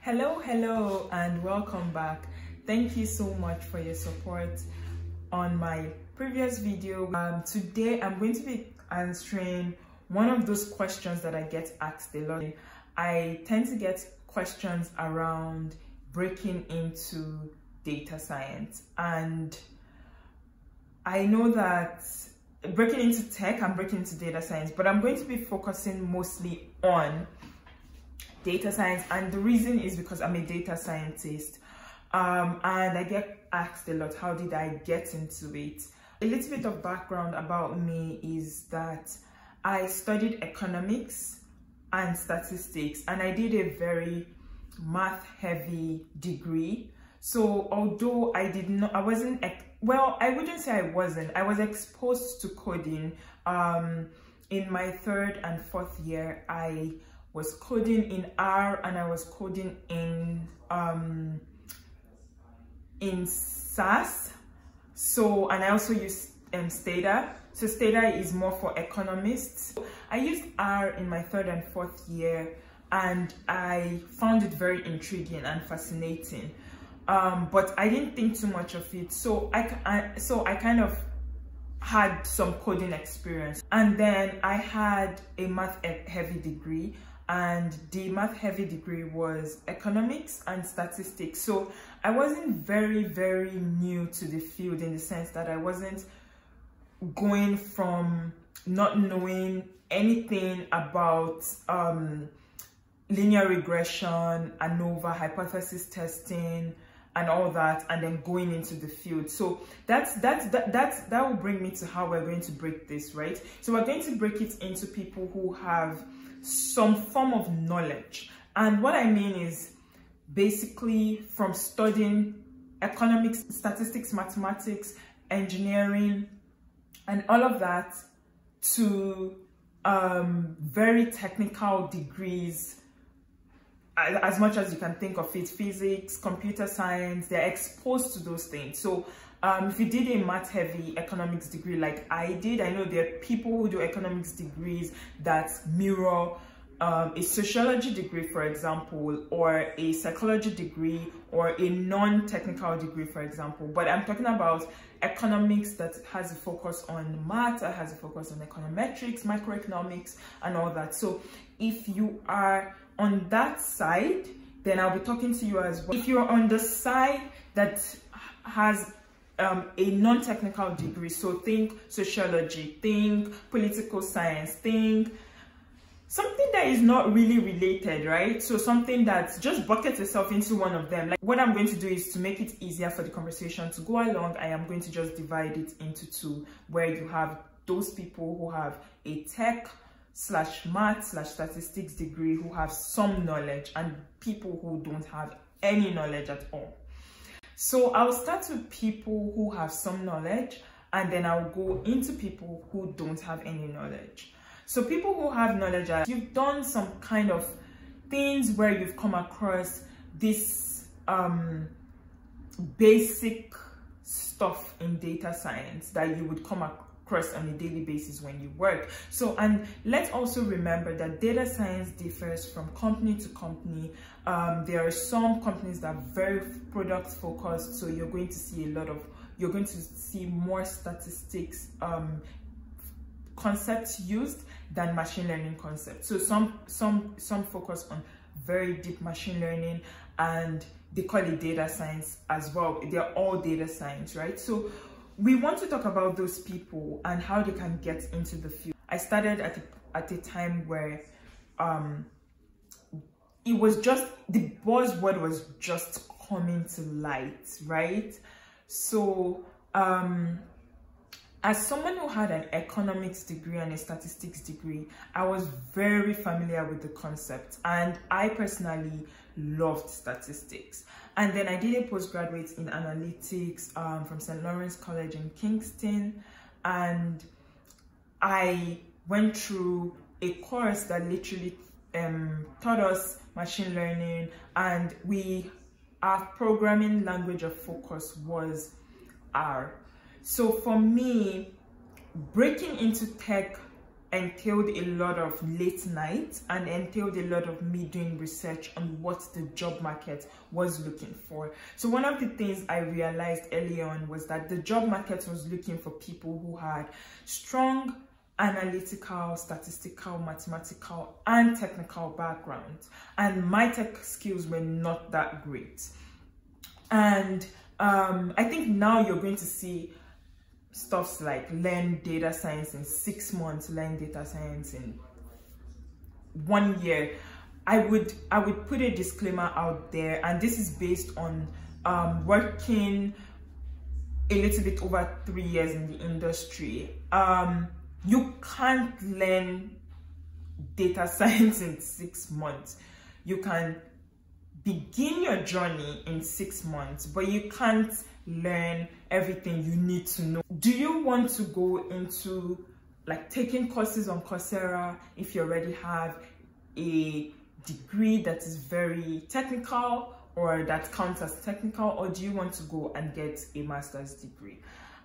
Hello, and welcome back. Thank you so much for your support on my previous video. Today I'm going to be answering one of those questions that I get asked a lot. I tend to get questions around breaking into data science, and I know that breaking into tech and breaking into data science, but I'm going to be focusing mostly on data science, and the reason is because I'm a data scientist, and I get asked a lot, how did I get into it? A little bit of background about me is that I studied economics and statistics, and I did a very math heavy degree. So although I wasn't I was exposed to coding. In my third and fourth year, I was coding in R, and I was coding in SAS. So, and I also used Stata. So Stata is more for economists. I used R in my third and fourth year, and I found it very intriguing and fascinating. But I didn't think too much of it. So I kind of had some coding experience, and then I had a math heavy degree, and the math heavy degree was economics and statistics. So I wasn't very new to the field, in the sense that I wasn't going from not knowing anything about linear regression, ANOVA, hypothesis testing, and all that, and then going into the field. So that will bring me to how we're going to break this, right? So we're going to break it into people who have some form of knowledge. And what I mean is basically from studying economics, statistics, mathematics, engineering, and all of that, to very technical degrees, as much as you can think of it, physics, computer science. They're exposed to those things. So if you did a math heavy economics degree like I did, I know there are people who do economics degrees that mirror a sociology degree, for example, or a psychology degree, or a non-technical degree, for example. But I'm talking about economics that has a focus on math, that has a focus on econometrics, microeconomics, and all that. So if you are on that side, then I'll be talking to you as well. If you're on the side that has a non-technical degree, so think sociology, think political science, think something that is not really related, right? So something that just buckets yourself into one of them. Like, what I'm going to do is, to make it easier for the conversation to go along, I am going to just divide it into two, where you have those people who have a tech / math / statistics degree who have some knowledge, and people who don't have any knowledge at all. So I'll start with people who have some knowledge, and then I'll go into people who don't have any knowledge. So people who have knowledge, you've done some kind of things where you've come across this basic stuff in data science that you would come across on a daily basis when you work. So, and let's also remember that data science differs from company to company. There are some companies that are very product focused, so you're going to see more statistics concepts used than machine learning concepts. So some focus on very deep machine learning, and they call it data science as well. They're all data science, right? So we want to talk about those people and how they can get into the field. I started at a time where it was just, the buzzword was just coming to light, right? So as someone who had an economics degree and a statistics degree, I was very familiar with the concept, and I personally loved statistics. And then I did a postgraduate in analytics from St. Lawrence College in Kingston, and I went through a course that literally taught us machine learning, and our programming language of focus was R. So for me, breaking into tech entailed a lot of late nights and entailed a lot of me doing research on what the job market was looking for. So one of the things I realized early on was that the job market was looking for people who had strong analytical, statistical, mathematical, and technical backgrounds, and my tech skills were not that great. And I think now you're going to see stuffs like learn data science in 6 months, learn data science in 1 year. I would put a disclaimer out there, and this is based on working a little bit over 3 years in the industry. You can't learn data science in 6 months. You can begin your journey in 6 months, but you can't learn everything you need to know. Do you want to go into like taking courses on Coursera if you already have a degree that is very technical or that counts as technical, or do you want to go and get a master's degree?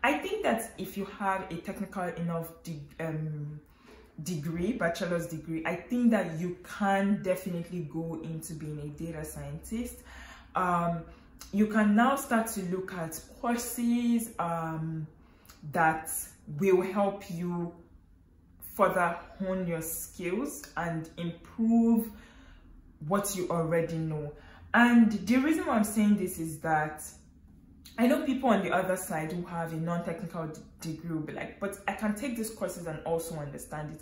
I think that if you have a technical enough degree, bachelor's degree, I think that you can definitely go into being a data scientist. You can now start to look at courses that will help you further hone your skills and improve what you already know. And the reason why I'm saying this is that I know people on the other side who have a non-technical degree will be like, but I can take these courses and also understand it.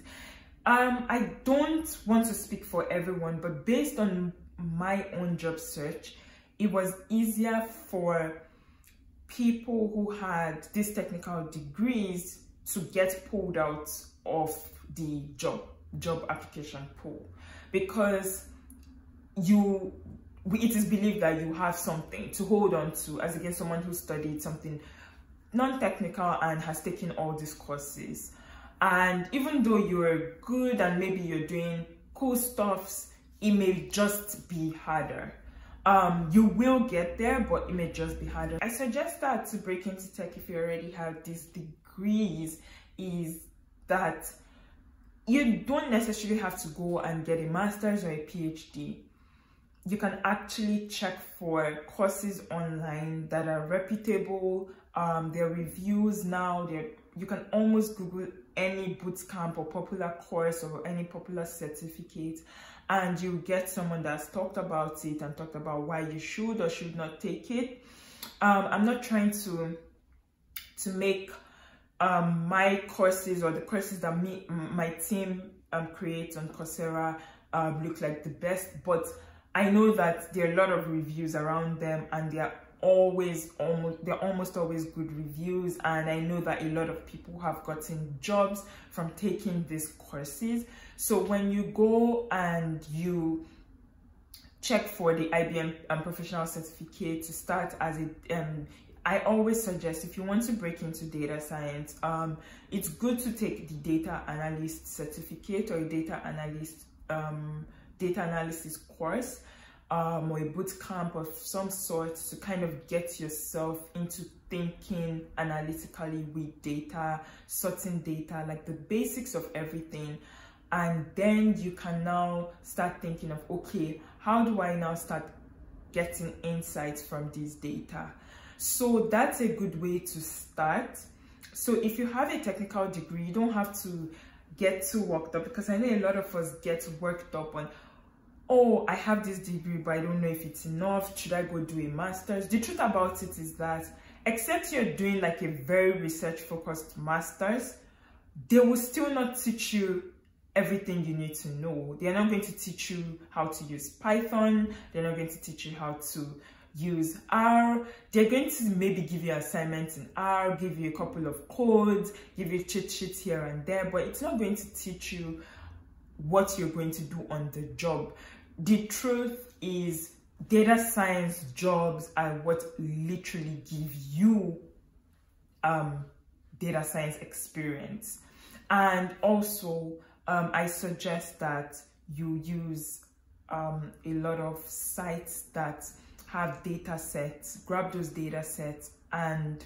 I don't want to speak for everyone, but based on my own job search, it was easier for people who had these technical degrees to get pulled out of the job application pool, because it is believed that you have something to hold on to as against someone who studied something non-technical and has taken all these courses. And even though you're good and maybe you're doing cool stuffs, it may just be harder. You will get there, but it may just be harder. I suggest that to break into tech if you already have these degrees is that you don't necessarily have to go and get a master's or a PhD. You can actually check for courses online that are reputable. There are reviews now. You can almost Google any bootcamp or popular course or any popular certificate, and you get someone that's talked about it and talked about why you should or should not take it. I'm not trying to make my courses or the courses that my team creates on Coursera look like the best, but I know that there are a lot of reviews around them, and they're almost always good reviews, and I know that a lot of people have gotten jobs from taking these courses. So when you go and you check for the IBM professional certificate to start as a I always suggest, if you want to break into data science, it's good to take the data analyst certificate or a data analysis course, or a boot camp of some sort to kind of get yourself into thinking analytically with data, sorting data, like the basics of everything. And then you can now start thinking of, okay, how do I now start getting insights from this data? So that's a good way to start. So if you have a technical degree, you don't have to get too worked up, because I know a lot of us get worked up on, oh, I have this degree, but I don't know if it's enough. Should I go do a master's? The truth about it is that, except you're doing like a very research-focused master's, they will still not teach you everything you need to know. They're not going to teach you how to use Python. They're not going to teach you how to use R. They're going to maybe give you assignments in R, give you a couple of codes, give you cheat sheets here and there, but it's not going to teach you what you're going to do on the job. The truth is, data science jobs are what literally give you data science experience. And also, I suggest that you use a lot of sites that have data sets, grab those data sets and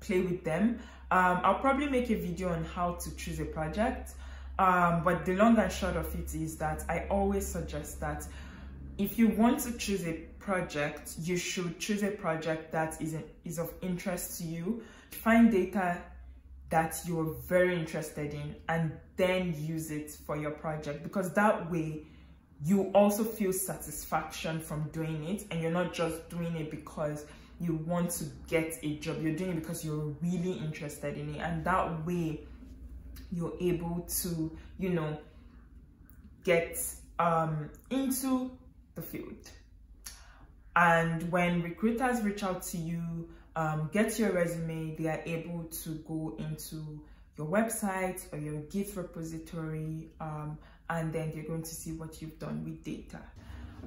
play with them. I'll probably make a video on how to choose a project, but the long and short of it is that I always suggest that if you want to choose a project, you should choose a project that is of interest to you. Find data that you're very interested in and then use it for your project, because that way you also feel satisfaction from doing it, and you're not just doing it because you want to get a job. You're doing it because you're really interested in it, and that way you're able to, you know, get into the field. And when recruiters reach out to you, get your resume, they are able to go into your website or your Git repository, and then they're going to see what you've done with data.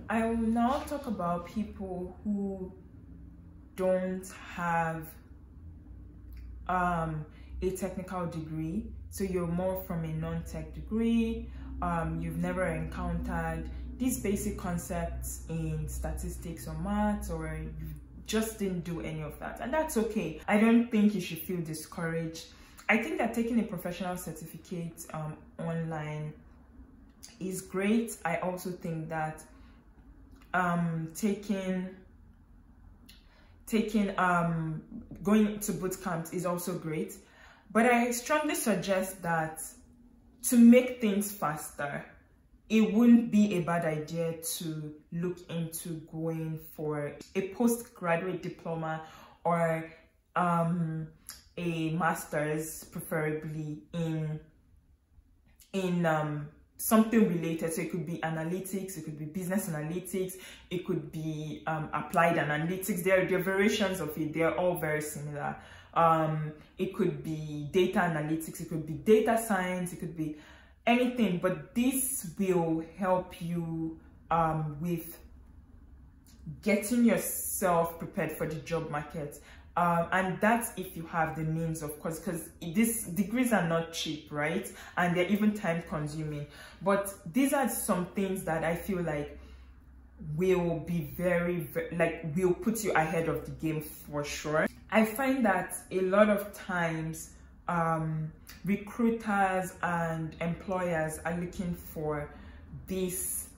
I will now talk about people who don't have a technical degree. So you're more from a non-tech degree, you've never encountered these basic concepts in statistics or maths, or you just didn't do any of that, and that's okay. I don't think you should feel discouraged. I think that taking a professional certificate online is great. I also think that going to boot camps is also great, but I strongly suggest that to make things faster, it wouldn't be a bad idea to look into going for a postgraduate diploma or a master's, preferably in something related. So it could be analytics, it could be business analytics, it could be applied analytics. There are variations of it. They're all very similar. It could be data analytics, it could be data science, it could be anything, but this will help you with getting yourself prepared for the job market. And that's if you have the means, of course, because these degrees are not cheap, right? And they're even time consuming. But these are some things that I feel like will be will put you ahead of the game for sure. I find that a lot of times recruiters and employers are looking for this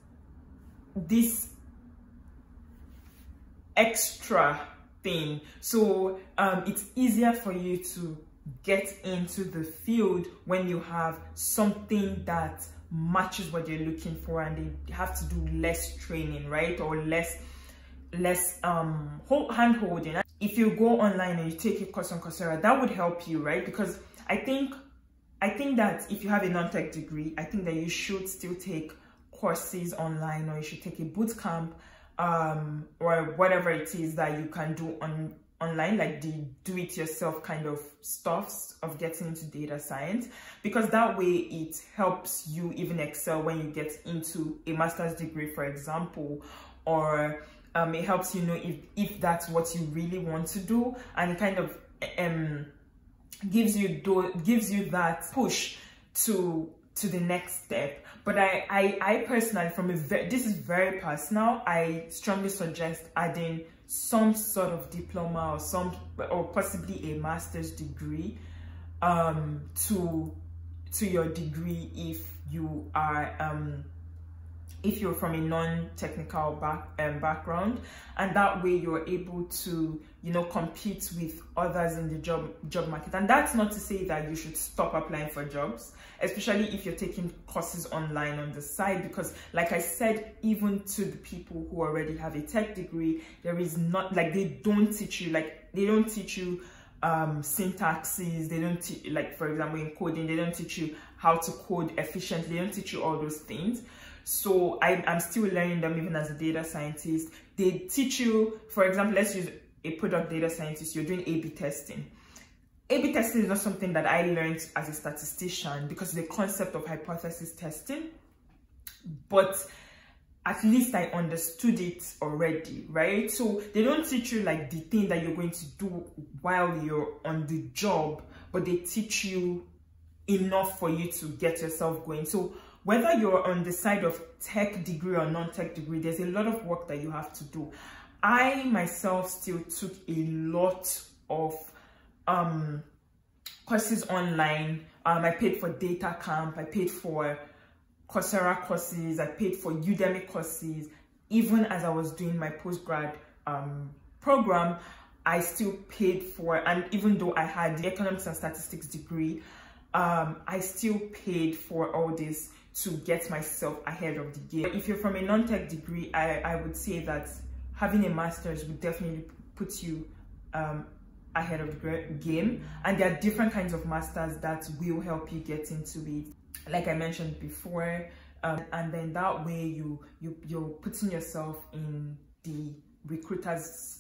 extra thing, so it's easier for you to get into the field when you have something that matches what you're looking for, and they have to do less training, right? Or less hand holding. If you go online and you take a course on Coursera, that would help you, right? Because I think that if you have a non-tech degree, I think that you should still take courses online, or you should take a boot camp, or whatever it is that you can do online, like the do-it-yourself kind of stuff of getting into data science, because that way it helps you even excel when you get into a master's degree, for example, or it helps you know if that's what you really want to do, and it kind of gives you that push to the next step. But I personally, this is very personal, I strongly suggest adding some sort of diploma or possibly a master's degree to your degree if you are if you're from a non-technical background, and that way you're able to, you know, compete with others in the job market. And that's not to say that you should stop applying for jobs, especially if you're taking courses online on the side, because like I said, even to the people who already have a tech degree, there is not, like, they don't teach you syntaxes, they don't like, for example, in coding, they don't teach you how to code efficiently, they don't teach you all those things. So I'm still learning them even as a data scientist. They teach you, for example, let's use a product data scientist, you're doing A/B testing. A/B testing is not something that I learned as a statistician, because the concept of hypothesis testing, but at least I understood it already, right? So they don't teach you like the thing that you're going to do while you're on the job, but they teach you enough for you to get yourself going. So whether you're on the side of tech degree or non-tech degree, there's a lot of work that you have to do. I myself still took a lot of courses online. I paid for data camp, I paid for Coursera courses, I paid for Udemy courses. Even as I was doing my postgrad program, I still paid for, and even though I had the economics and statistics degree, I still paid for all this to get myself ahead of the game. If you're from a non-tech degree, I would say that having a master's would definitely put you ahead of the game, and there are different kinds of masters that will help you get into it, like I mentioned before, and then that way you're putting yourself in the recruiter's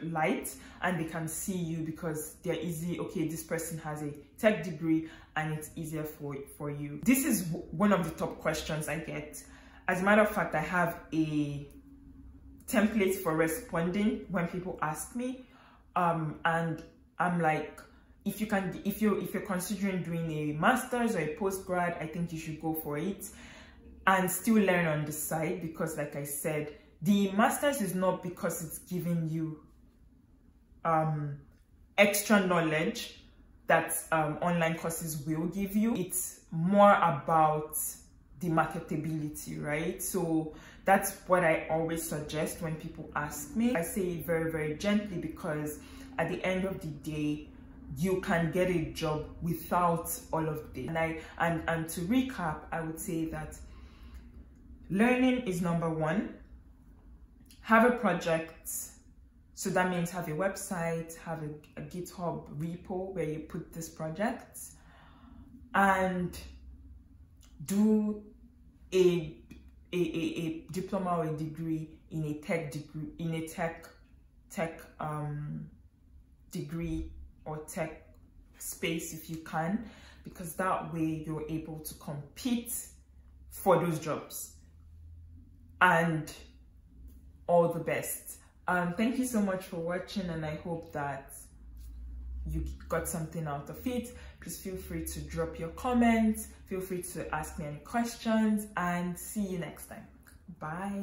light, and they can see you because they're easy. Okay, this person has a tech degree and it's easier for you. This is one of the top questions I get. As a matter of fact, I have a template for responding when people ask me, and I'm like, if you're considering doing a master's or a postgrad, I think you should go for it and still learn on the side, because like I said, the master's is not because it's giving you extra knowledge that online courses will give you. It's more about the marketability, right? So that's what I always suggest when people ask me. I say it very, very gently, because at the end of the day, you can get a job without all of this. And to recap, I would say that learning is number one. Have a project. So that means have a website, have a GitHub repo where you put this project, and do a diploma or a degree in a tech degree or tech space if you can, because that way you're able to compete for those jobs. And all the best. Thank you so much for watching, and I hope that you got something out of it. Please feel free to drop your comments, feel free to ask me any questions, and see you next time. Bye.